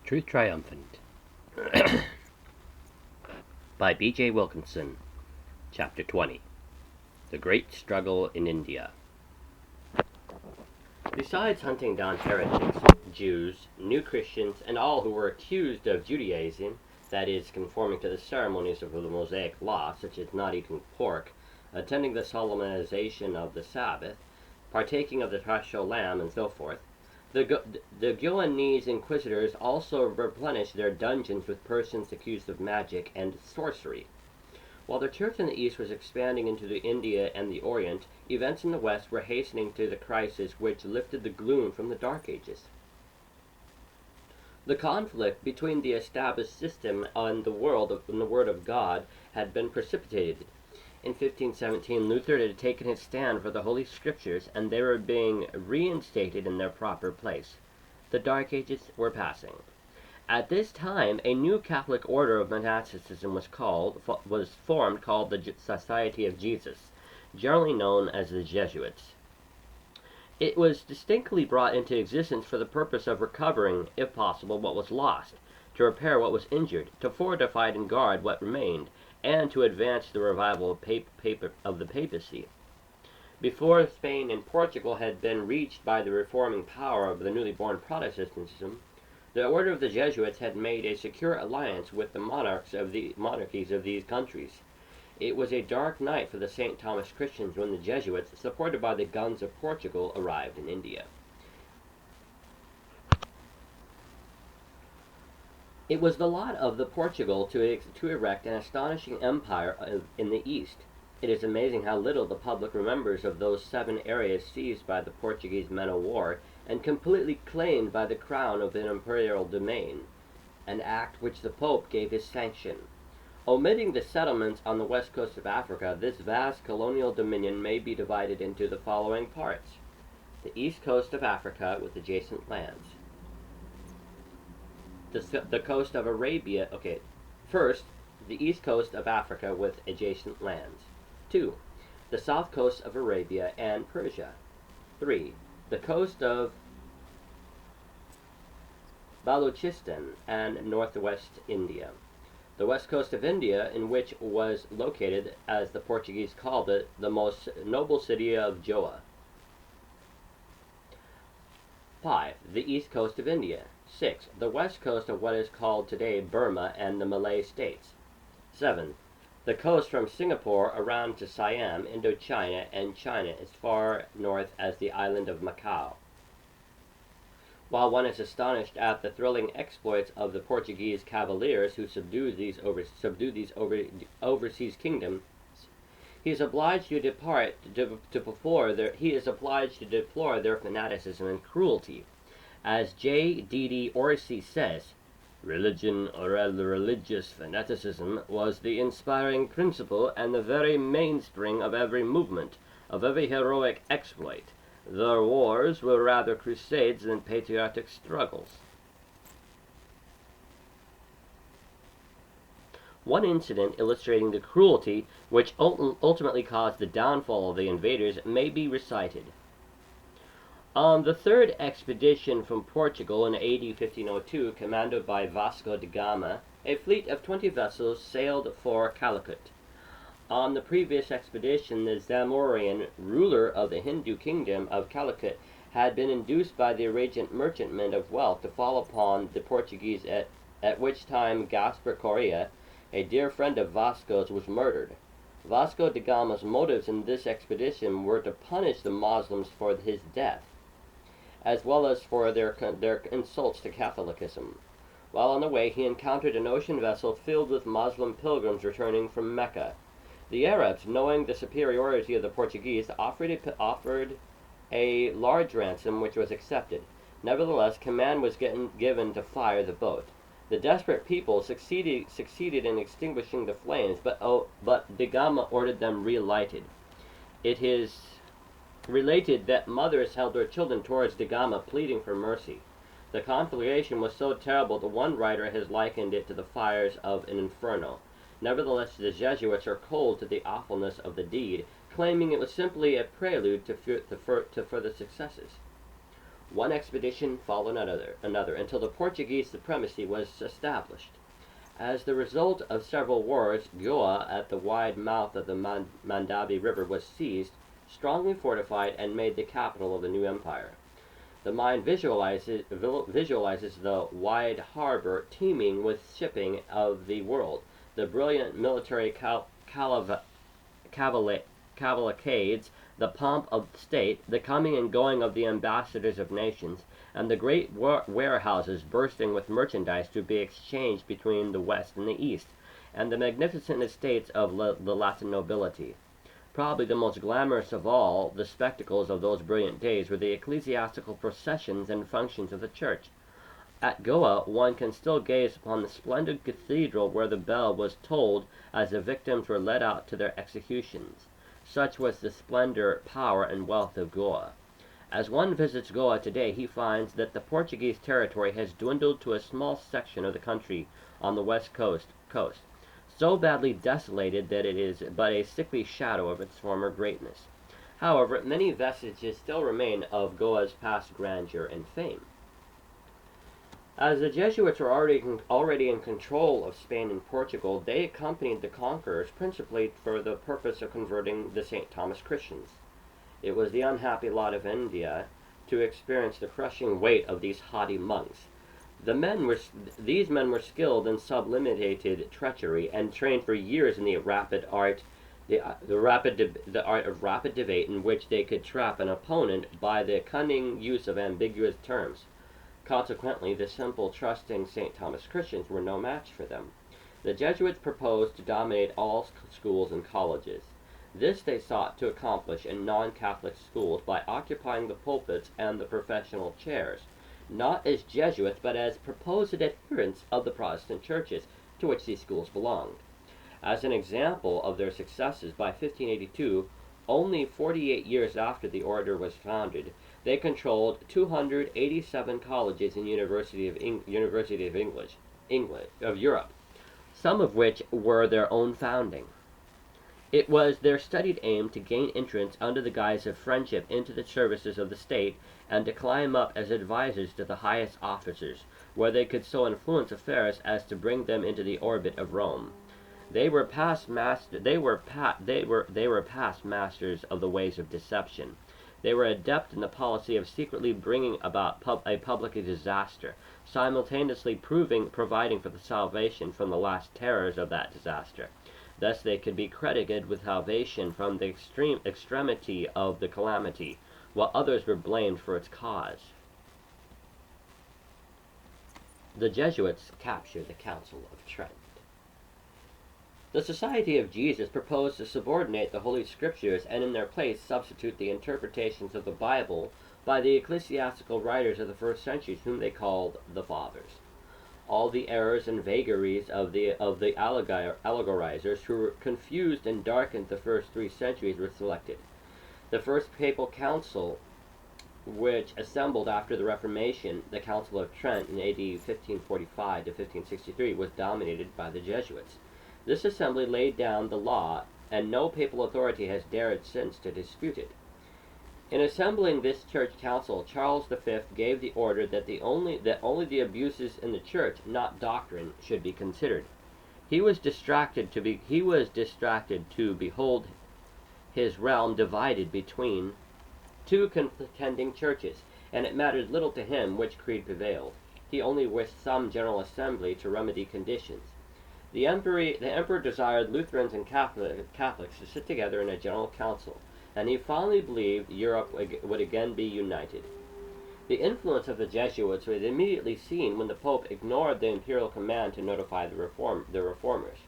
Truth Triumphant by B.J. Wilkinson. Chapter 20. The Great Struggle in India. Besides hunting down heretics, Jews, new Christians, and all who were accused of Judaism, that is, conforming to the ceremonies of the Mosaic Law, such as not eating pork, attending the solemnization of the Sabbath, partaking of the Paschal lamb, and so forth, the Goanese inquisitors also replenished their dungeons with persons accused of magic and sorcery. While the church in the East was expanding into the India and the Orient, events in the West were hastening to the crisis which lifted the gloom from the Dark Ages. The conflict between the established system and the Word of God had been precipitated. In 1517, Luther had taken his stand for the Holy Scriptures, and they were being reinstated in their proper place. The Dark Ages were passing. At this time, a new Catholic order of monasticism was formed called the Society of Jesus, generally known as the Jesuits. It was distinctly brought into existence for the purpose of recovering, if possible, what was lost, to repair what was injured, to fortify and guard what remained, and to advance the revival of the papacy. Before Spain and Portugal had been reached by the reforming power of the newly born Protestantism, the order of the Jesuits had made a secure alliance with the monarchies of these countries. It was a dark night for the St. Thomas Christians when the Jesuits, supported by the guns of Portugal, arrived in India. It was the lot of Portugal to erect an astonishing empire in the East. It is amazing how little the public remembers of those 7 areas seized by the Portuguese men of war and completely claimed by the crown of an imperial domain, an act which the Pope gave his sanction. Omitting the settlements on the west coast of Africa, this vast colonial dominion may be divided into the following parts: the east coast of Africa with adjacent lands, the coast of Arabia, first, the east coast of Africa with adjacent lands. 2. The south coast of Arabia and Persia. 3. The coast of Balochistan and northwest India. The west coast of India, in which was located, as the Portuguese called it, the most noble city of Goa. 5. The east coast of India. 6. The west coast of what is called today Burma and the Malay states. 7. The coast from Singapore around to Siam, Indochina, and China as far north as the island of Macau. While one is astonished at the thrilling exploits of the Portuguese cavaliers who subdued these overseas kingdoms, he is obliged to deplore their fanaticism and cruelty. As J. D. Orsi says, "Religion, or religious fanaticism, was the inspiring principle and the very mainspring of every movement, of every heroic exploit. Their wars were rather crusades than patriotic struggles." One incident illustrating the cruelty which ultimately caused the downfall of the invaders may be recited. On the third expedition from Portugal in A.D. 1502, commanded by Vasco da Gama, a fleet of 20 vessels sailed for Calicut. On the previous expedition, the Zamorian, ruler of the Hindu kingdom of Calicut, had been induced by the Arabian merchantmen of wealth to fall upon the Portuguese, at which time Gaspar Correa, a dear friend of Vasco's, was murdered. Vasco da Gama's motives in this expedition were to punish the Moslems for his death, as well as for their insults to Catholicism. While on the way, he encountered an ocean vessel filled with Moslem pilgrims returning from Mecca. The Arabs, knowing the superiority of the Portuguese, offered a large ransom, which was accepted. Nevertheless, command was given to fire the boat. The desperate people succeeded in extinguishing the flames, but da Gama ordered them relighted. It is related that mothers held their children towards da Gama, pleading for mercy. The conflagration was so terrible that one writer has likened it to the fires of an inferno. Nevertheless, the Jesuits are cold to the awfulness of the deed, claiming it was simply a prelude to further successes. One expedition followed another until the Portuguese supremacy was established. As the result of several wars, Goa at the wide mouth of the Mandabi River was seized, strongly fortified, and made the capital of the new empire. The mind visualizes the wide harbor teeming with shipping of the world, the brilliant military cavalcades, the pomp of state, the coming and going of the ambassadors of nations, and the great warehouses bursting with merchandise to be exchanged between the West and the East, and the magnificent estates of the Latin nobility. Probably the most glamorous of all the spectacles of those brilliant days were the ecclesiastical processions and functions of the church. At Goa, one can still gaze upon the splendid cathedral where the bell was tolled as the victims were led out to their executions. Such was the splendor, power, and wealth of Goa. As one visits Goa today, he finds that the Portuguese territory has dwindled to a small section of the country on the west coast, so badly desolated that it is but a sickly shadow of its former greatness. However, many vestiges still remain of Goa's past grandeur and fame. As the Jesuits were already in control of Spain and Portugal, they accompanied the conquerors principally for the purpose of converting the St. Thomas Christians. It was the unhappy lot of India to experience the crushing weight of these haughty monks. These men were skilled in sublimated treachery and trained for years in the art of rapid debate, in which they could trap an opponent by the cunning use of ambiguous terms. Consequently, the simple, trusting St. Thomas Christians were no match for them. The Jesuits proposed to dominate all schools and colleges. This they sought to accomplish in non-Catholic schools by occupying the pulpits and the professional chairs, not as Jesuits, but as proposed adherents of the Protestant churches to which these schools belonged. As an example of their successes, by 1582, only 48 years after the order was founded, they controlled 287 colleges and University of Europe, some of which were their own founding. It was their studied aim to gain entrance under the guise of friendship into the services of the state, and to climb up as advisors to the highest officers, where they could so influence affairs as to bring them into the orbit of Rome. They were past masters of the ways of deception. They were adept in the policy of secretly bringing about a public disaster, simultaneously providing for the salvation from the last terrors of that disaster. Thus they could be credited with salvation from the extremity of the calamity, while others were blamed for its cause. The Jesuits captured the Council of Trent. The Society of Jesus proposed to subordinate the Holy Scriptures and in their place substitute the interpretations of the Bible by the ecclesiastical writers of the first centuries, whom they called the Fathers. All the errors and vagaries of the allegorizers who confused and darkened the first 3 centuries were selected. The first papal council, which assembled after the Reformation, the Council of Trent in AD 1545 to 1563, was dominated by the Jesuits. This assembly laid down the law, and no papal authority has dared since to dispute it. In assembling this church council, Charles V gave the order that only the abuses in the church, not doctrine, should be considered. He was distracted to behold his realm divided between 2 contending churches, and it mattered little to him which creed prevailed. He only wished some general assembly to remedy conditions. The emperor desired Lutherans and Catholics to sit together in a general council, and he fondly believed Europe would again be united. The influence of the Jesuits was immediately seen when the Pope ignored the imperial command to notify the reformers.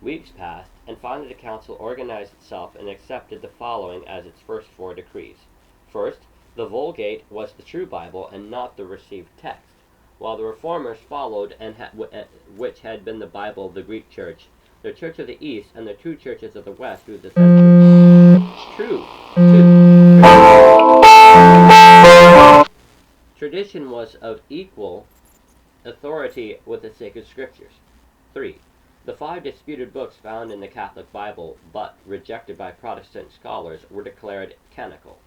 Weeks passed, and finally the council organized itself and accepted the following as its first 4 decrees. First, the Vulgate was the true Bible and not the received text, while the reformers followed which had been the Bible of the Greek Church, the Church of the East, and the 2 churches of the West through the centuries. Tradition was of equal authority with the sacred scriptures. 3. The 5 disputed books found in the Catholic Bible, but rejected by Protestant scholars, were declared canonical.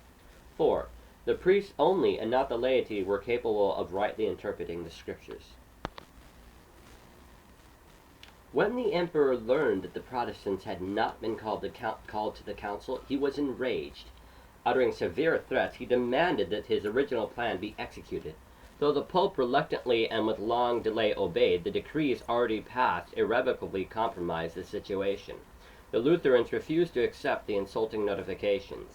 4. The priests only, and not the laity, were capable of rightly interpreting the scriptures. When the emperor learned that the Protestants had not been called to the council, he was enraged. Uttering severe threats, he demanded that his original plan be executed. Though the Pope reluctantly and with long delay obeyed, the decrees already passed irrevocably compromised the situation. The Lutherans refused to accept the insulting notifications.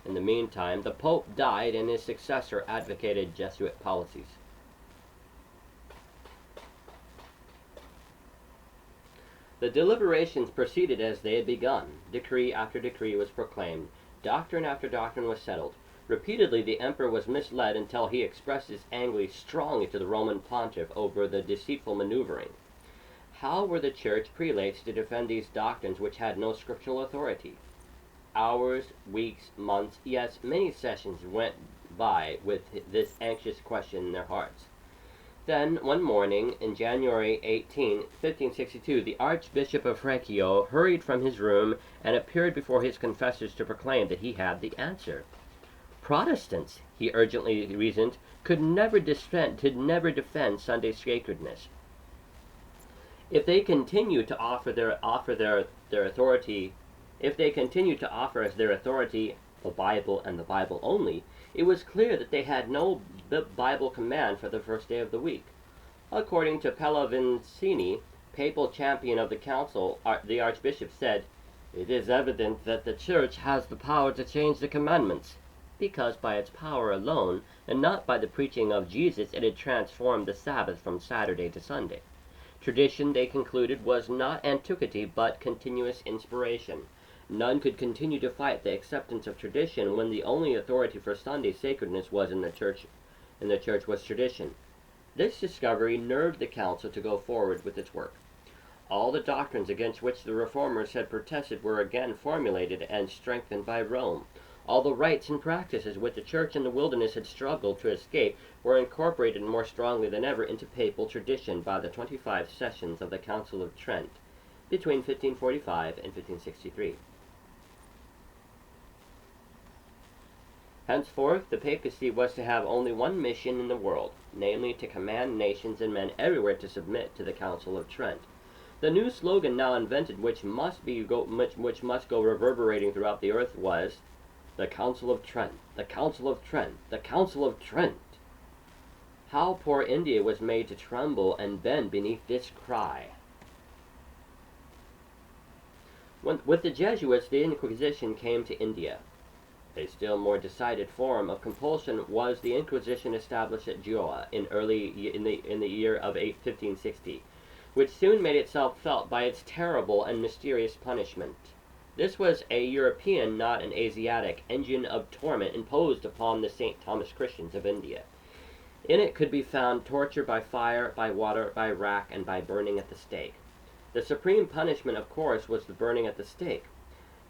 In the meantime, the Pope died and his successor advocated Jesuit policies. The deliberations proceeded as they had begun. Decree after decree was proclaimed. Doctrine after doctrine was settled. Repeatedly the emperor was misled until he expressed his anger strongly to the Roman pontiff over the deceitful maneuvering. How were the church prelates to defend these doctrines which had no scriptural authority? Hours, weeks, months, yes, many sessions went by with this anxious question in their hearts. Then, one morning, in January 18, 1562, the Archbishop of Reggio hurried from his room and appeared before his confessors to proclaim that he had the answer. Protestants, he urgently reasoned, could never defend Sunday sacredness. If they continue to offer their authority, if they continue to offer as their authority the Bible and the Bible only, it was clear that they had no Bible command for the first day of the week. According to Abyssinia, papal champion of the council, the archbishop said, "It is evident that the church has the power to change the commandments, because by its power alone, and not by the preaching of Jesus, it had transformed the Sabbath from Saturday to Sunday. Tradition, they concluded, was not antiquity, but continuous inspiration. None could continue to fight the acceptance of tradition when the only authority for Sunday sacredness was in the church was tradition." This discovery nerved the council to go forward with its work. All the doctrines against which the reformers had protested were again formulated and strengthened by Rome. All the rites and practices which the church in the wilderness had struggled to escape were incorporated more strongly than ever into papal tradition by the 25 sessions of the Council of Trent between 1545 and 1563. Henceforth, the papacy was to have only one mission in the world, namely to command nations and men everywhere to submit to the Council of Trent. The new slogan now invented, which must go reverberating throughout the earth, was, "The Council of Trent, the Council of Trent, the Council of Trent." How poor India was made to tremble and bend beneath this cry. With the Jesuits, the Inquisition came to India. A still more decided form of compulsion was the Inquisition established at Goa in the year of 1560, which soon made itself felt by its terrible and mysterious punishment. This was a European, not an Asiatic, engine of torment imposed upon the St. Thomas Christians of India. In it could be found torture by fire, by water, by rack, and by burning at the stake. The supreme punishment, of course, was the burning at the stake.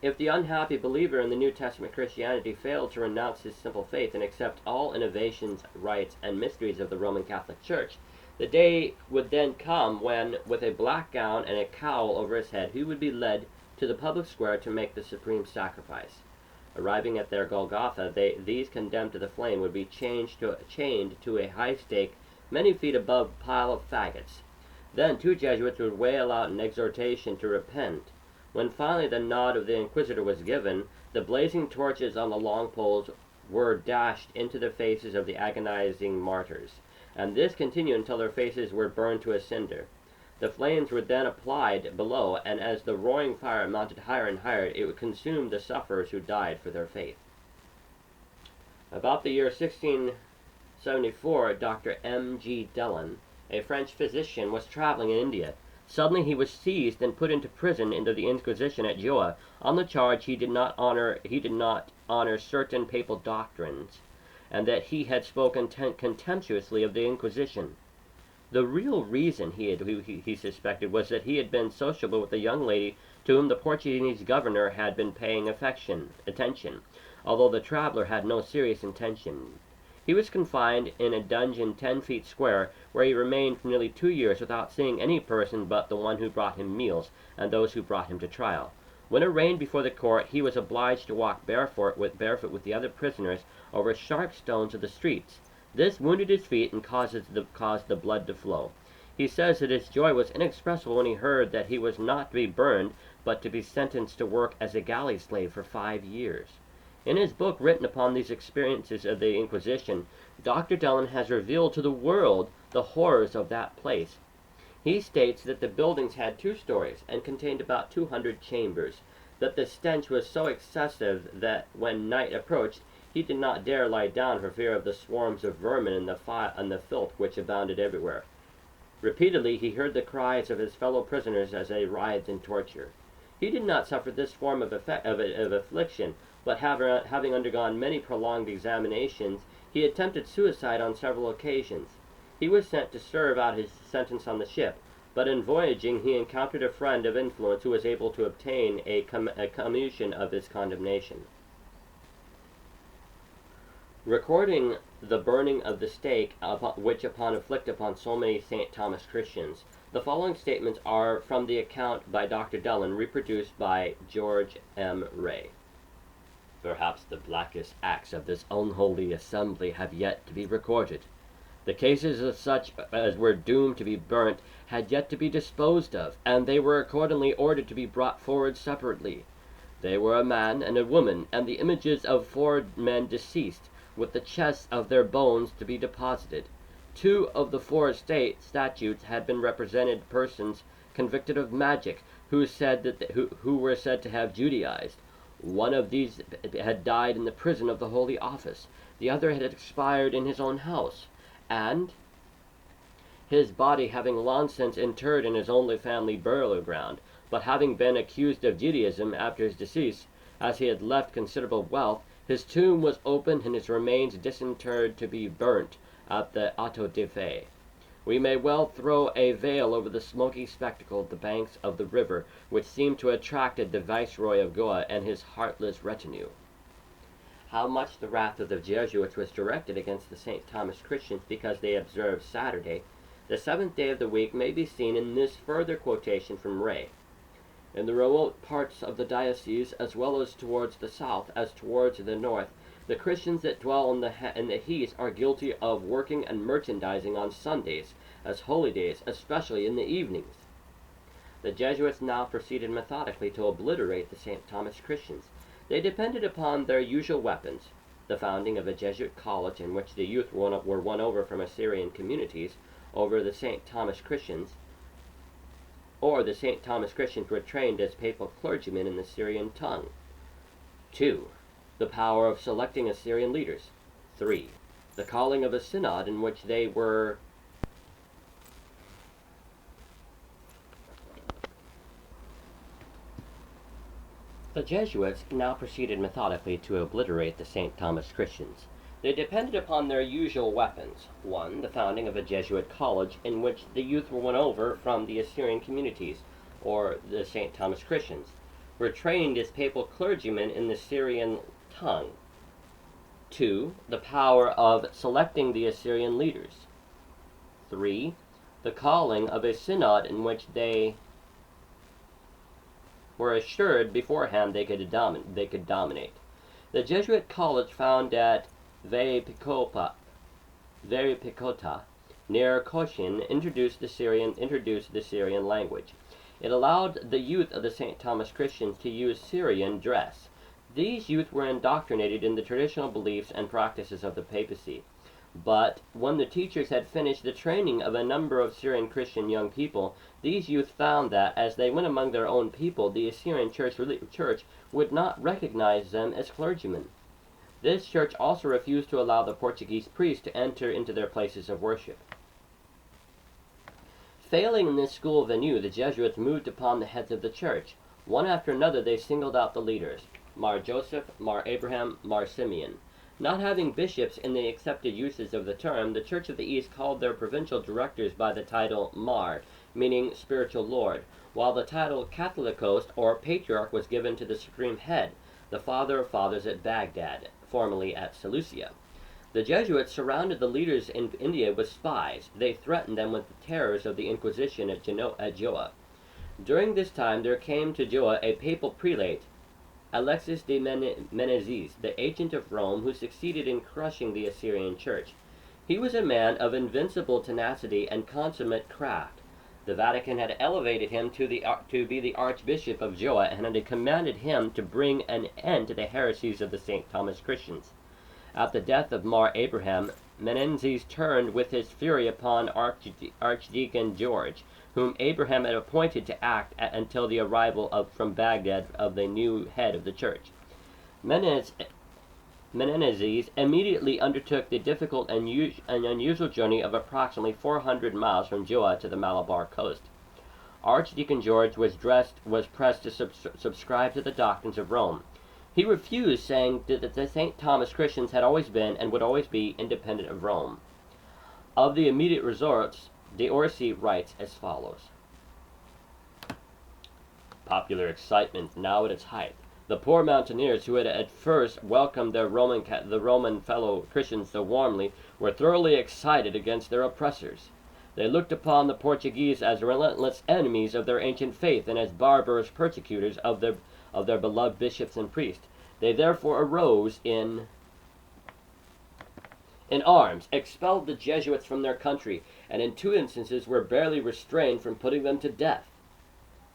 If the unhappy believer in the New Testament Christianity failed to renounce his simple faith and accept all innovations, rites, and mysteries of the Roman Catholic Church, the day would then come when, with a black gown and a cowl over his head, he would be led to the public square to make the supreme sacrifice. Arriving at their Golgotha, these condemned to the flame would be chained to a high stake many feet above a pile of faggots. Then 2 Jesuits would wail out an exhortation to repent. When finally the nod of the Inquisitor was given, the blazing torches on the long poles were dashed into the faces of the agonizing martyrs, and this continued until their faces were burned to a cinder. The flames were then applied below, and as the roaring fire mounted higher and higher, it would consume the sufferers who died for their faith. About the year 1674, Dr. M.G. Dellon, a French physician, was traveling in India. Suddenly he was seized and put into prison under the Inquisition at Goa on the charge he did not honor certain papal doctrines, and that he had spoken contemptuously of the Inquisition. The real reason he suspected was that he had been sociable with a young lady to whom the Portuguese governor had been paying attention, although the traveler had no serious intention. He was confined in a dungeon 10 feet square, where he remained for nearly 2 years without seeing any person but the one who brought him meals and those who brought him to trial. When arraigned before the court, he was obliged to walk barefoot with the other prisoners over sharp stones of the streets. This wounded his feet and caused the blood to flow. He says that his joy was inexpressible when he heard that he was not to be burned, but to be sentenced to work as a galley slave for 5 years. In his book written upon these experiences of the Inquisition, Dr. Dellon has revealed to the world the horrors of that place. He states that the buildings had 2 stories and contained about 200 chambers, that the stench was so excessive that when night approached, he did not dare lie down for fear of the swarms of vermin and the filth which abounded everywhere. Repeatedly he heard the cries of his fellow prisoners as they writhed in torture. He did not suffer this form of affliction, but having undergone many prolonged examinations, he attempted suicide on several occasions. He was sent to serve out his sentence on the ship, but in voyaging he encountered a friend of influence who was able to obtain a commutation of his condemnation. Recording the burning of the stake which inflicted upon so many St. Thomas Christians, the following statements are from the account by Dr. Dellon, reproduced by George M. Ray. Perhaps the blackest acts of this unholy assembly have yet to be recorded. The cases of such as were doomed to be burnt had yet to be disposed of, and they were accordingly ordered to be brought forward separately. They were a man and a woman, and the images of 4 men deceased, with the chests of their bones to be deposited. 2 of the 4 statues had been represented persons convicted of magic, who were said to have Judaized. One of these had died in the prison of the Holy Office. The other had expired in his own house, and his body having long since interred in his only family burial ground, but having been accused of Judaism after his decease, as he had left considerable wealth, his tomb was opened and his remains disinterred to be burnt at the Auto de Fe. We may well throw a veil over the smoky spectacle of the banks of the river, which seemed to attract the Viceroy of Goa and his heartless retinue. How much the wrath of the Jesuits was directed against the St. Thomas Christians because they observed Saturday, the 7th day of the week, may be seen in this further quotation from Ray. In the remote parts of the diocese, as well as towards the south as towards the north, the Christians that dwell in the east are guilty of working and merchandising on Sundays, as holy days, especially in the evenings. The Jesuits now proceeded methodically to obliterate the St. Thomas Christians. They depended upon their usual weapons, the founding of a Jesuit college in which the youth were won over from Assyrian communities over the St. Thomas Christians, or the St. Thomas Christians were trained as papal clergymen in the Syrian tongue. 2. The power of selecting Assyrian leaders. 3. The calling of a synod in which they were The Jesuits now proceeded methodically to obliterate the St. Thomas Christians. They depended upon their usual weapons. 1. The founding of a Jesuit college in which the youth were won over from the Assyrian communities, or the St. Thomas Christians, were trained as papal clergymen in the Syrian tongue. 2. The power of selecting the Assyrian leaders. 3. The calling of a synod in which they were assured beforehand they could dominate. The Jesuit college found at Veripicota, near Cochin, introduced the Syrian language. It allowed the youth of the St. Thomas Christians to use Syrian dress. These youth were indoctrinated in the traditional beliefs and practices of the papacy. But when the teachers had finished the training of a number of Syrian Christian young people, these youth found that, as they went among their own people, the Assyrian church would not recognize them as clergymen. This church also refused to allow the Portuguese priests to enter into their places of worship. Failing in this school venue, the Jesuits moved upon the heads of the church. One after another they singled out the leaders: Mar Joseph, Mar Abraham, Mar Simeon. Not having bishops in the accepted uses of the term, the Church of the East called their provincial directors by the title Mar, meaning spiritual lord, while the title Catholicos, or patriarch, was given to the supreme head, the father of fathers at Baghdad, formerly at Seleucia. The Jesuits surrounded the leaders in India with spies. They threatened them with the terrors of the Inquisition at Genoa. During this time there came to Joa a papal prelate, Alexis de Menezes, the agent of Rome, who succeeded in crushing the Assyrian church. He was a man of invincible tenacity and consummate craft. The Vatican had elevated him to be the Archbishop of Joa and had commanded him to bring an end to the heresies of the St. Thomas Christians. At the death of Mar Abraham, Menezes turned with his fury upon Archdeacon George, whom Abraham had appointed to act until the arrival from Baghdad of the new head of the church. Menezes immediately undertook the difficult and unusual journey of approximately 400 miles from Joa to the Malabar coast. Archdeacon George was pressed to subscribe to the doctrines of Rome. He refused, saying that the St. Thomas Christians had always been and would always be independent of Rome. Of the immediate results, D'Orsay writes as follows. Popular excitement now at its height. The poor mountaineers, who had at first welcomed the Roman fellow Christians so warmly, were thoroughly excited against their oppressors. They looked upon the Portuguese as relentless enemies of their ancient faith and as barbarous persecutors of their beloved bishops and priests. They therefore arose in arms, expelled the Jesuits from their country, and in 2 instances were barely restrained from putting them to death.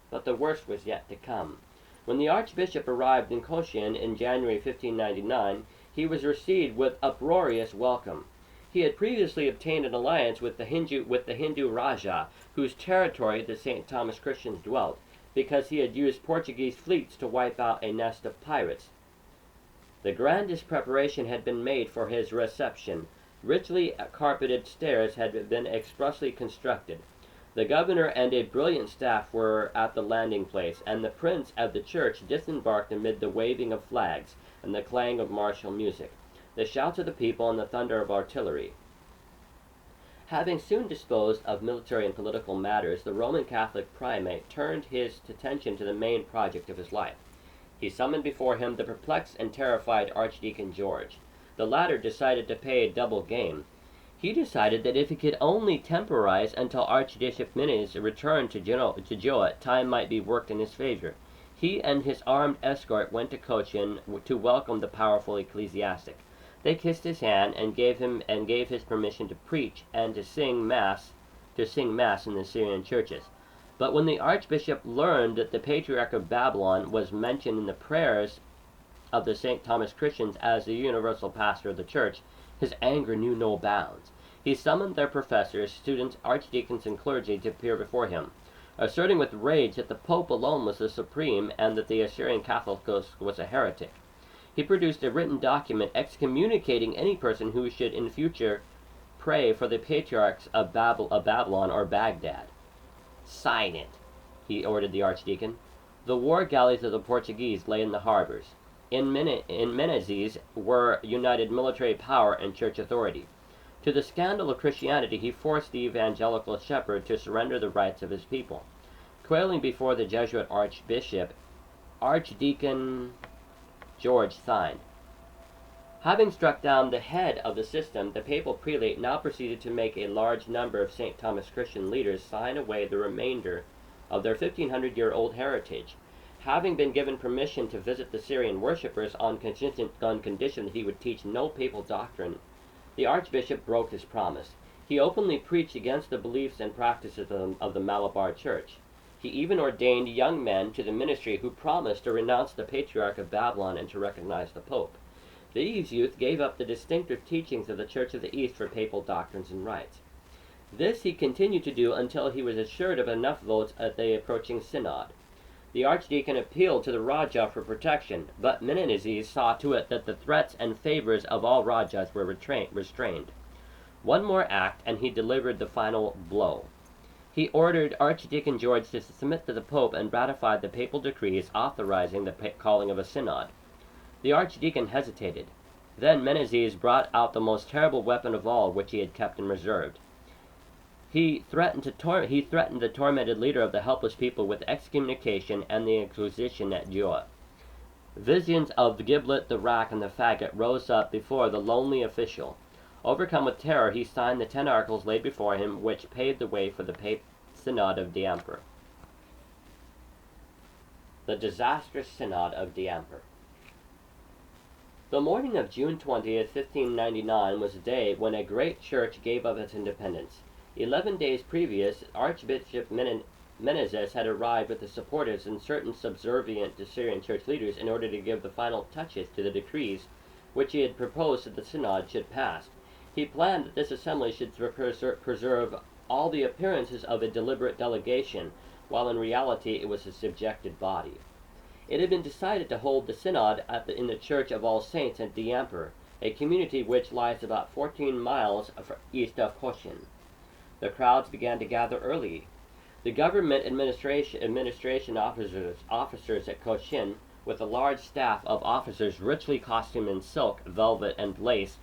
But the worst was yet to come. When the Archbishop arrived in Cochin in January 1599, he was received with uproarious welcome. He had previously obtained an alliance with the Hindu Raja, whose territory the St. Thomas Christians dwelt, because he had used Portuguese fleets to wipe out a nest of pirates. The grandest preparation had been made for his reception. Richly carpeted stairs had been expressly constructed. The governor and a brilliant staff were at the landing place, and the prince of the church disembarked amid the waving of flags and the clang of martial music, the shouts of the people, and the thunder of artillery. Having soon disposed of military and political matters, the Roman Catholic primate turned his attention to the main project of his life. He summoned before him the perplexed and terrified Archdeacon George. The latter decided to pay a double game. He decided that if he could only temporize until Archbishop Menezes returned to Joa, time might be worked in his favor. He and his armed escort went to Cochin to welcome the powerful ecclesiastic. They kissed his hand and gave his permission to preach and to sing mass in the Syrian churches. But when the Archbishop learned that the Patriarch of Babylon was mentioned in the prayers of the St. Thomas Christians as the universal pastor of the church, his anger knew no bounds. He summoned their professors, students, archdeacons, and clergy to appear before him, asserting with rage that the Pope alone was the supreme and that the Assyrian Catholic was a heretic. He produced a written document excommunicating any person who should in future pray for the patriarchs of Babylon or Baghdad. "Sign it," he ordered the archdeacon. The war galleys of the Portuguese lay in the harbors. In Menezes were united military power and church authority. To the scandal of Christianity, he forced the evangelical shepherd to surrender the rights of his people. Quailing before the Jesuit archbishop, Archdeacon George signed. Having struck down the head of the system, the papal prelate now proceeded to make a large number of St. Thomas Christian leaders sign away the remainder of their 1,500-year-old heritage. Having been given permission to visit the Syrian worshippers on condition that he would teach no papal doctrine, the archbishop broke his promise. He openly preached against the beliefs and practices of the Malabar Church. He even ordained young men to the ministry who promised to renounce the Patriarch of Babylon and to recognize the Pope. These youth gave up the distinctive teachings of the Church of the East for papal doctrines and rites. This he continued to do until he was assured of enough votes at the approaching synod. The archdeacon appealed to the Raja for protection, but Menezes saw to it that the threats and favors of all Rajas were restrained. One more act, and he delivered the final blow. He ordered Archdeacon George to submit to the Pope and ratified the papal decrees authorizing the calling of a synod. The archdeacon hesitated. Then Menezes brought out the most terrible weapon of all, which he had kept in reserve. He threatened the tormented leader of the helpless people with excommunication and the Inquisition at Joa. Visions of the giblet, the rack, and the faggot rose up before the lonely official. Overcome with terror, he signed the 10 articles laid before him, which paved the way for the synod of the emperor. The disastrous Synod of Diamper. The morning of June 20th, 1599 was the day when a great church gave up its independence. 11 days previous, Archbishop Menezes had arrived with the supporters and certain subservient to Syrian church leaders in order to give the final touches to the decrees which he had proposed that the Synod should pass. He planned that this assembly should preserve all the appearances of a deliberate delegation, while in reality it was a subjected body. It had been decided to hold the synod in the Church of All Saints at Diamper, a community which lies about 14 miles east of Cochin. The crowds began to gather early. The government administration officers at Cochin, with a large staff of officers richly costumed in silk, velvet, and lace,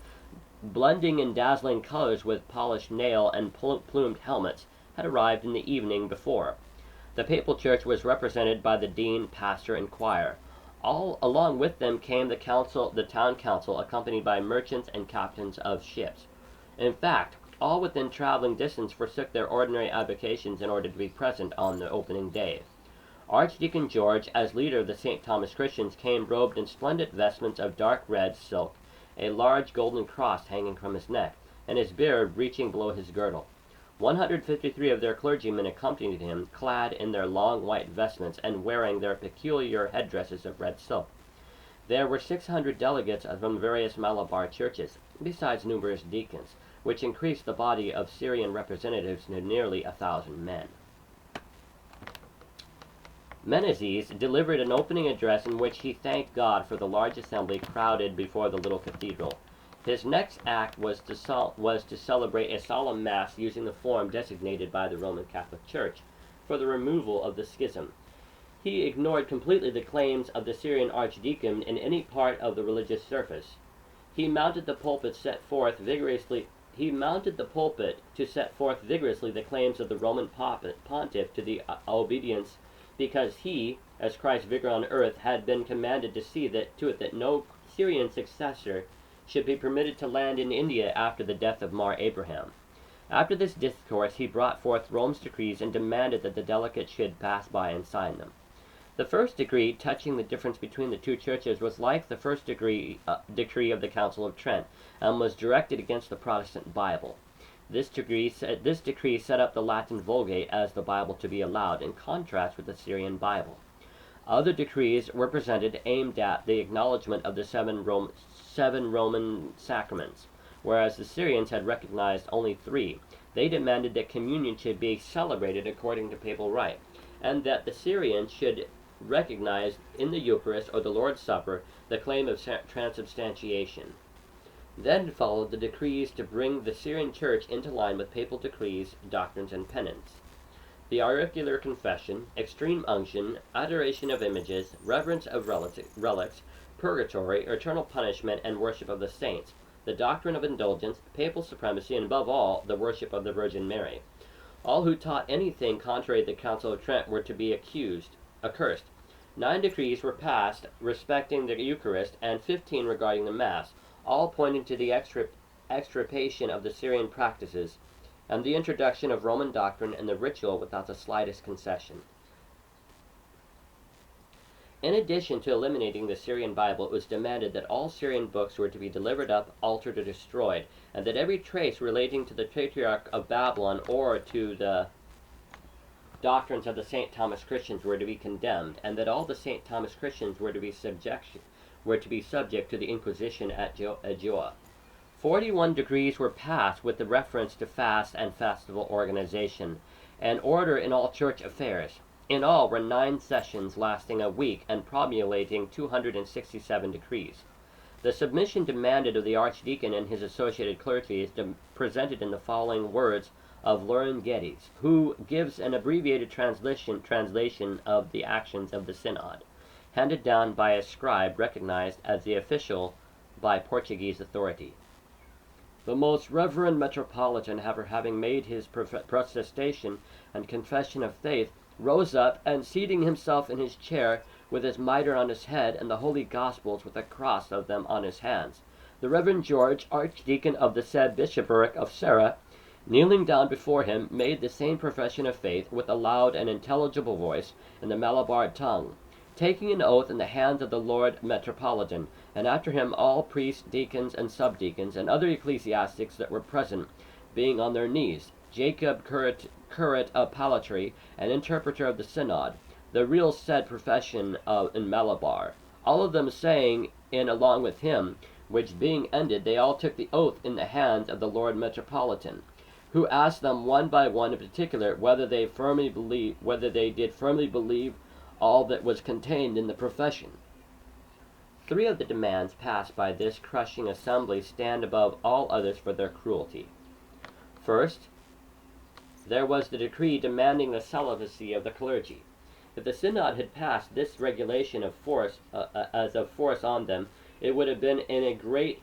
blending in dazzling colors with polished nail and plumed helmets, had arrived in the evening before. The papal church was represented by the dean, pastor, and choir. All along with them came the town council, accompanied by merchants and captains of ships. In fact, all within traveling distance forsook their ordinary avocations in order to be present on the opening day. Archdeacon George, as leader of the St. Thomas Christians, came robed in splendid vestments of dark red silk, a large golden cross hanging from his neck, and his beard reaching below his girdle. 153 of their clergymen accompanied him, clad in their long white vestments and wearing their peculiar headdresses of red silk. There were 600 delegates from various Malabar churches, besides numerous deacons, which increased the body of Syrian representatives to nearly 1,000 men. Menezes delivered an opening address in which he thanked God for the large assembly crowded before the little cathedral. His next act was to celebrate a solemn mass using the form designated by the Roman Catholic Church for the removal of the schism. He ignored completely the claims of the Syrian archdeacon in any part of the religious service. He mounted the pulpit to set forth vigorously the claims of the Roman pontiff to the obedience, because he, as Christ's vicar on earth, had been commanded to see to it that no Syrian successor should be permitted to land in India after the death of Mar Abraham. After this discourse he brought forth Rome's decrees and demanded that the delegates should pass by and sign them. The first decree touching the difference between the two churches was like the first decree of the Council of Trent, and was directed against the Protestant Bible. This decree set up the Latin Vulgate as the Bible to be allowed, in contrast with the Syrian Bible. Other decrees were presented aimed at the acknowledgement of the seven Roman sacraments, whereas the Syrians had recognized only 3. They demanded that communion should be celebrated according to papal rite, and that the Syrians should recognize in the Eucharist or the Lord's Supper the claim of transubstantiation. Then followed the decrees to bring the Syrian Church into line with papal decrees, doctrines, and penance. The auricular confession, extreme unction, adoration of images, reverence of relics, purgatory, eternal punishment, and worship of the saints, the doctrine of indulgence, papal supremacy, and above all, the worship of the Virgin Mary. All who taught anything contrary to the Council of Trent were to be accursed. 9 decrees were passed respecting the Eucharist, and 15 regarding the Mass, all pointing to the extirpation of the Syrian practices, and the introduction of Roman doctrine and the ritual without the slightest concession. In addition to eliminating the Syrian Bible, it was demanded that all Syrian books were to be delivered up, altered, or destroyed, and that every trace relating to the Patriarch of Babylon or to the doctrines of the St. Thomas Christians were to be condemned, and that all the St. Thomas Christians were to be subject to the Inquisition at Joa. 41 decrees were passed with the reference to fast and festival organization, and order in all church affairs. In all were 9 sessions lasting a week and promulgating 267 decrees. The submission demanded of the archdeacon and his associated clergy is presented in the following words of Lauren Geddes, who gives an abbreviated translation of the actions of the synod, handed down by a scribe recognized as the official by Portuguese authority. The most reverend metropolitan, having made his protestation and confession of faith, rose up, and seating himself in his chair, with his mitre on his head, and the Holy Gospels with a cross of them on his hands, the Reverend George, archdeacon of the said bishopric of Serra, kneeling down before him, made the same profession of faith with a loud and intelligible voice in the Malabar tongue, taking an oath in the hands of the Lord Metropolitan, and after him all priests, deacons, and subdeacons, and other ecclesiastics that were present, being on their knees, Jacob curate of Palatry, an interpreter of the synod, the real said profession in Malabar, all of them saying in along with him, which being ended, they all took the oath in the hands of the Lord Metropolitan, who asked them one by one in particular whether they did firmly believe all that was contained in the profession. 3 of the demands passed by this crushing assembly stand above all others for their cruelty. First, there was the decree demanding the celibacy of the clergy. If the synod had passed this regulation of force as of force on them, it would have been a great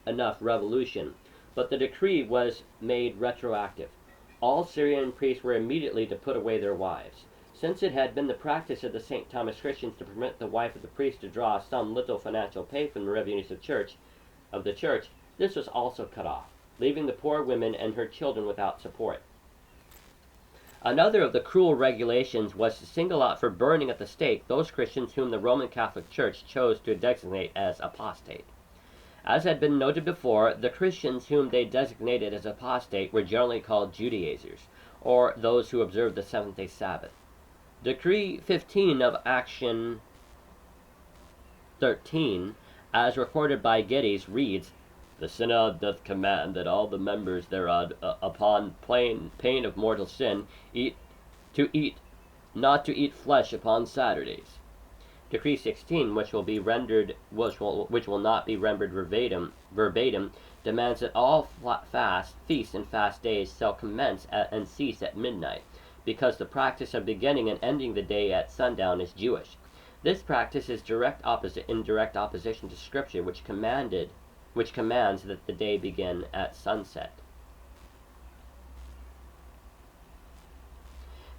enough revolution. But the decree was made retroactive. All Syrian priests were immediately to put away their wives. Since it had been the practice of the St. Thomas Christians to permit the wife of the priest to draw some little financial pay from the revenues of the church, this was also cut off, leaving the poor women and her children without support. Another of the cruel regulations was to single out for burning at the stake those Christians whom the Roman Catholic Church chose to designate as apostate. As had been noted before, the Christians whom they designated as apostate were generally called Judaizers, or those who observed the seventh-day Sabbath. Decree 15 of Action 13, as recorded by Geddes, reads, "The synod doth command that all the members thereof, upon pain of mortal sin, not to eat flesh upon Saturdays." Decree 16, which will not be rendered verbatim, demands that all feasts and fast days shall commence and cease at midnight, because the practice of beginning and ending the day at sundown is Jewish. This practice is in direct opposition to Scripture, which commands that the day begin at sunset.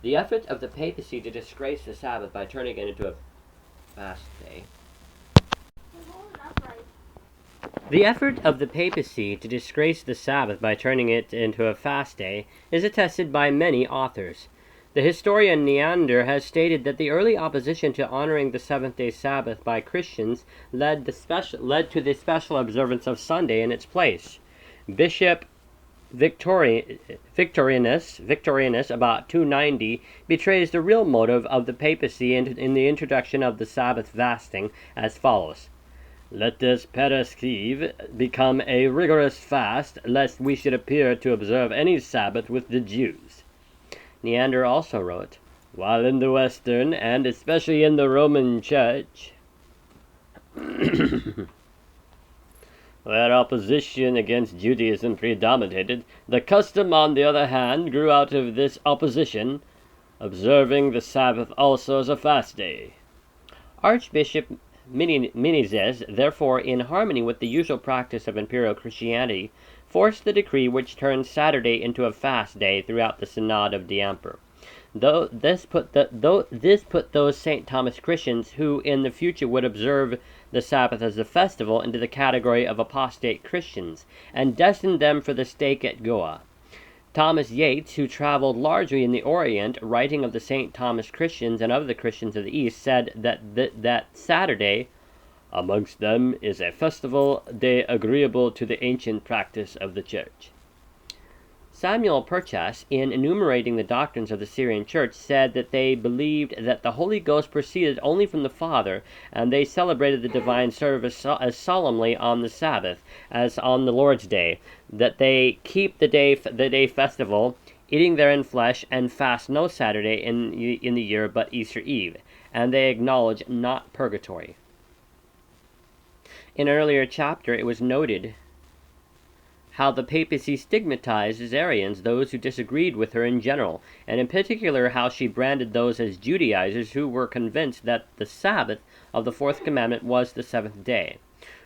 The effort of the papacy to disgrace the Sabbath by turning it into a fast day. The effort of the papacy to disgrace the Sabbath by turning it into a fast day is attested by many authors. The historian Neander has stated that the early opposition to honoring the seventh-day Sabbath by Christians led to the special observance of Sunday in its place. Bishop Victorinus, about 290, betrays the real motive of the papacy in the introduction of the Sabbath fasting as follows: "Let this Paraschive become a rigorous fast, lest we should appear to observe any Sabbath with the Jews." Neander also wrote, "While in the Western, and especially in the Roman Church, where opposition against Judaism predominated, the custom, on the other hand, grew out of this opposition, observing the Sabbath also as a fast day." Archbishop Menezes, therefore, in harmony with the usual practice of imperial Christianity, forced the decree which turned Saturday into a fast day throughout the Synod of Diamper. This put those St. Thomas Christians who in the future would observe the Sabbath as a festival into the category of apostate Christians, and destined them for the stake at Goa. Thomas Yates, who traveled largely in the Orient, writing of the St. Thomas Christians and of the Christians of the East, said that Saturday amongst them is a festival day agreeable to the ancient practice of the Church. Samuel Purchas, in enumerating the doctrines of the Syrian Church, said that they believed that the Holy Ghost proceeded only from the Father, and they celebrated the divine service as solemnly on the Sabbath as on the Lord's Day, that they keep the day festival, eating therein flesh, and fast no Saturday in the year but Easter Eve, and they acknowledge not purgatory. In an earlier chapter, it was noted how the papacy stigmatized as Arians those who disagreed with her in general, and in particular how she branded those as Judaizers who were convinced that the Sabbath of the fourth commandment was the seventh day.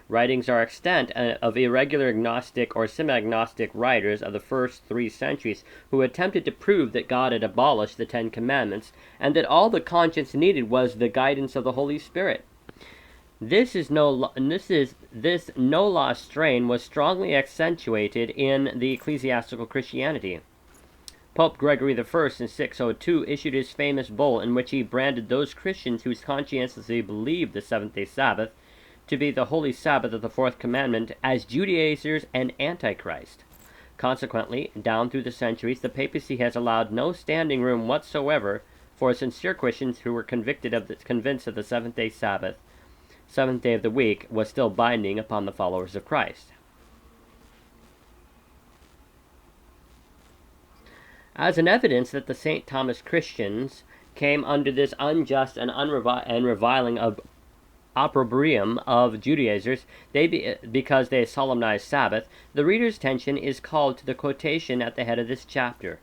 Writings are extant of irregular agnostic or semi-agnostic writers of the first 3 centuries who attempted to prove that God had abolished the 10 Commandments, and that all the conscience needed was the guidance of the Holy Spirit. This no-law strain was strongly accentuated in the ecclesiastical Christianity. Pope Gregory I in 602 issued his famous bull in which he branded those Christians who conscientiously believed the seventh-day Sabbath to be the holy Sabbath of the fourth commandment as Judaizers and Antichrist. Consequently, down through the centuries, the papacy has allowed no standing room whatsoever for sincere Christians who were convinced of the seventh-day Sabbath, seventh day of the week, was still binding upon the followers of Christ. As an evidence that the St. Thomas Christians came under this unjust and reviling of opprobrium of Judaizers, because they solemnized Sabbath, the reader's attention is called to the quotation at the head of this chapter.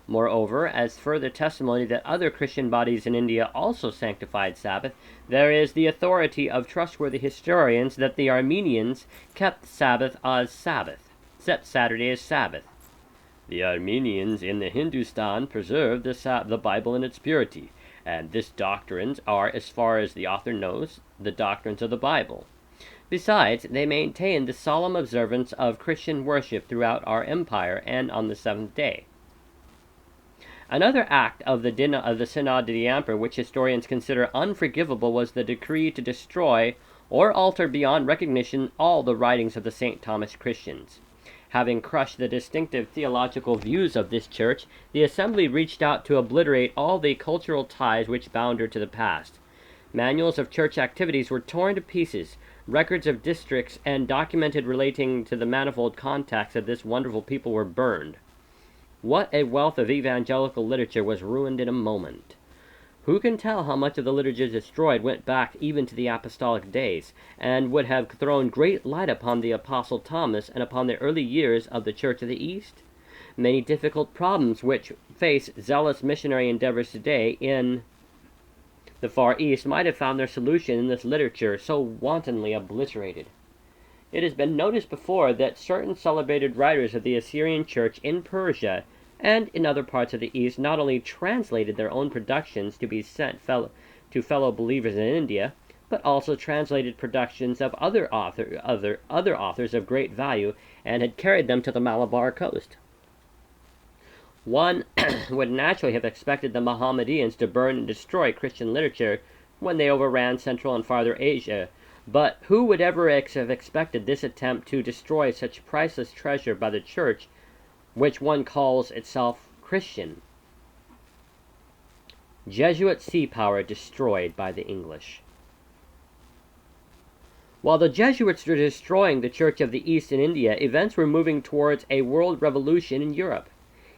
Moreover, as further testimony that other Christian bodies in India also sanctified Sabbath, there is the authority of trustworthy historians that the Armenians kept Sabbath as Sabbath, except Saturday as Sabbath. The Armenians in the Hindustan preserved the Bible in its purity, and these doctrines are, as far as the author knows, the doctrines of the Bible. Besides, they maintain the solemn observance of Christian worship throughout our empire and on the seventh day. Another act of the Synod of the Emperor which historians consider unforgivable was the decree to destroy or alter beyond recognition all the writings of the St. Thomas Christians. Having crushed the distinctive theological views of this church, the assembly reached out to obliterate all the cultural ties which bound her to the past. Manuals of church activities were torn to pieces, records of districts and documented relating to the manifold contacts of this wonderful people were burned. What a wealth of evangelical literature was ruined in a moment! Who can tell how much of the literature destroyed went back even to the apostolic days, and would have thrown great light upon the Apostle Thomas and upon the early years of the Church of the East? Many difficult problems which face zealous missionary endeavors today in the Far East might have found their solution in this literature so wantonly obliterated. It has been noticed before that certain celebrated writers of the Assyrian Church in Persia and in other parts of the East not only translated their own productions to be sent to fellow believers in India, but also translated productions of other authors of great value and had carried them to the Malabar coast. One would naturally have expected the Mohammedans to burn and destroy Christian literature when they overran Central and Farther Asia, but who would ever have expected this attempt to destroy such priceless treasure by the Church, which one calls itself Christian? Jesuit sea power destroyed by the English. While the Jesuits were destroying the Church of the East in India, events were moving towards a world revolution in Europe.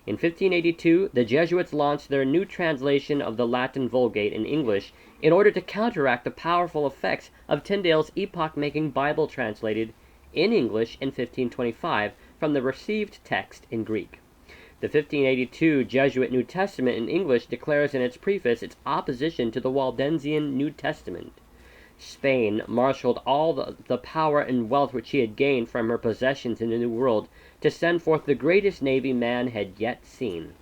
In 1582, the Jesuits launched their new translation of the Latin Vulgate in English in order to counteract the powerful effects of Tyndale's epoch-making Bible translated in English in 1525 from the received text in Greek. The 1582 Jesuit New Testament in English declares in its preface its opposition to the Waldensian New Testament. Spain marshaled all the power and wealth which she had gained from her possessions in the New World to send forth the greatest navy man had yet seen.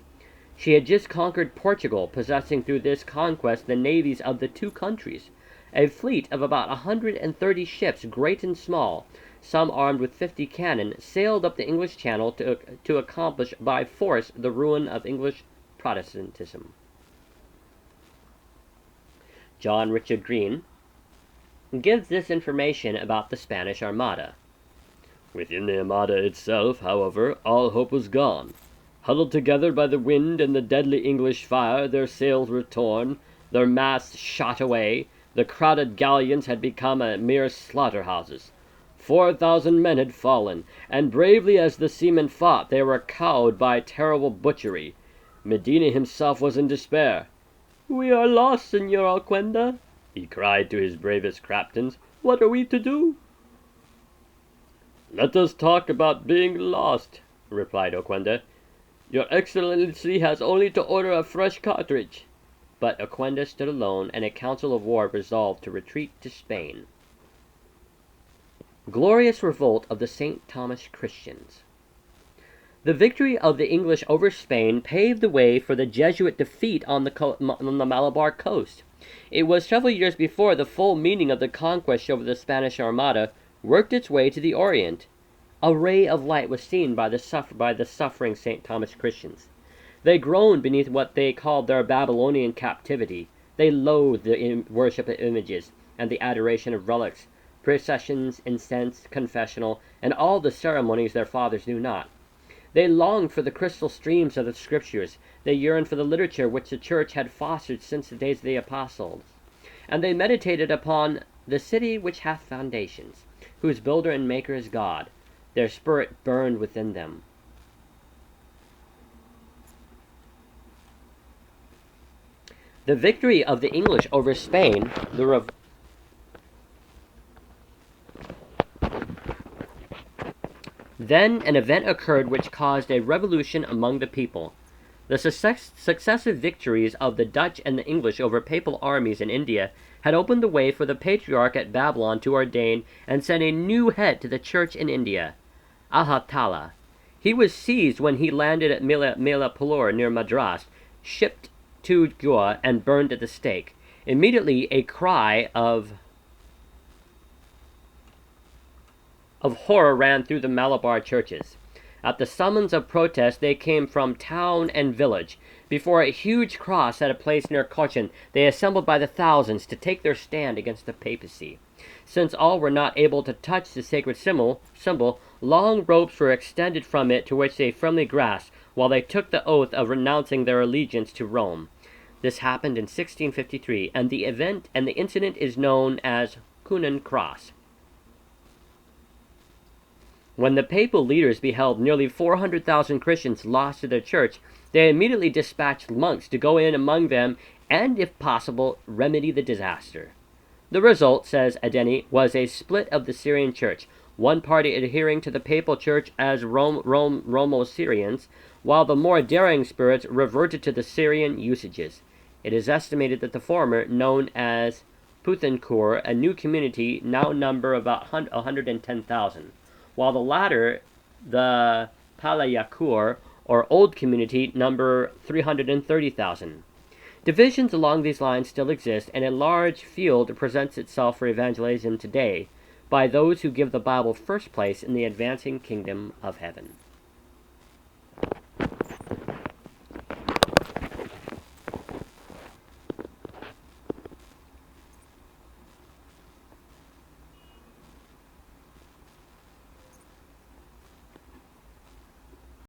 She had just conquered Portugal, possessing through this conquest the navies of the two countries. A fleet of about 130 ships, great and small, some armed with 50 cannon, sailed up the English Channel to accomplish by force the ruin of English Protestantism. John Richard Green gives this information about the Spanish Armada. Within the Armada itself, however, all hope was gone. Huddled together by the wind and the deadly English fire, their sails were torn, their masts shot away, the crowded galleons had become mere slaughterhouses. 4,000 men had fallen, and bravely as the seamen fought, they were cowed by terrible butchery. Medina himself was in despair. "We are lost, Señor Alcuenda," he cried to his bravest captains. "What are we to do?" "Let us talk about being lost," replied Oquenda. "Your Excellency has only to order a fresh cartridge." But Oquenda stood alone, and a council of war resolved to retreat to Spain. Glorious revolt of the St. Thomas Christians. The victory of the English over Spain paved the way for the Jesuit defeat on the Malabar coast. It was several years before the full meaning of the conquest over the Spanish Armada worked its way to the Orient. A ray of light was seen by the suffering St. Thomas Christians. They groaned beneath what they called their Babylonian captivity. They loathed the worship of images and the adoration of relics, processions, incense, confessional, and all the ceremonies their fathers knew not. They longed for the crystal streams of the Scriptures. They yearned for the literature which the Church had fostered since the days of the Apostles. And they meditated upon the city which hath foundations, whose builder and maker is God. Their spirit burned within them. The victory of the English over Spain, Then an event occurred which caused a revolution among the people. The successive victories of the Dutch and the English over papal armies in India had opened the way for the patriarch at Babylon to ordain and send a new head to the church in India, Ahatala. He was seized when he landed at Milapalur near Madras, shipped to Goa, and burned at the stake. Immediately a cry of horror ran through the Malabar churches. At the summons of protest, they came from town and village. Before a huge cross at a place near Cochin, they assembled by the thousands to take their stand against the papacy. Since all were not able to touch the sacred symbol, long ropes were extended from it to which they firmly grasped, while they took the oath of renouncing their allegiance to Rome. This happened in 1653, and the incident is known as Coonan Cross. When the papal leaders beheld nearly 400,000 Christians lost to their church, they immediately dispatched monks to go in among them and, if possible, remedy the disaster. The result, says Adeni, was a split of the Syrian church, one party adhering to the papal church as Romo-Syrians, while the more daring spirits reverted to the Syrian usages. It is estimated that the former, known as Puthankur, a new community, now number about 110,000. While the latter, the Palayakur, or Old Community, number 330,000. Divisions along these lines still exist, and a large field presents itself for evangelism today by those who give the Bible first place in the advancing kingdom of heaven.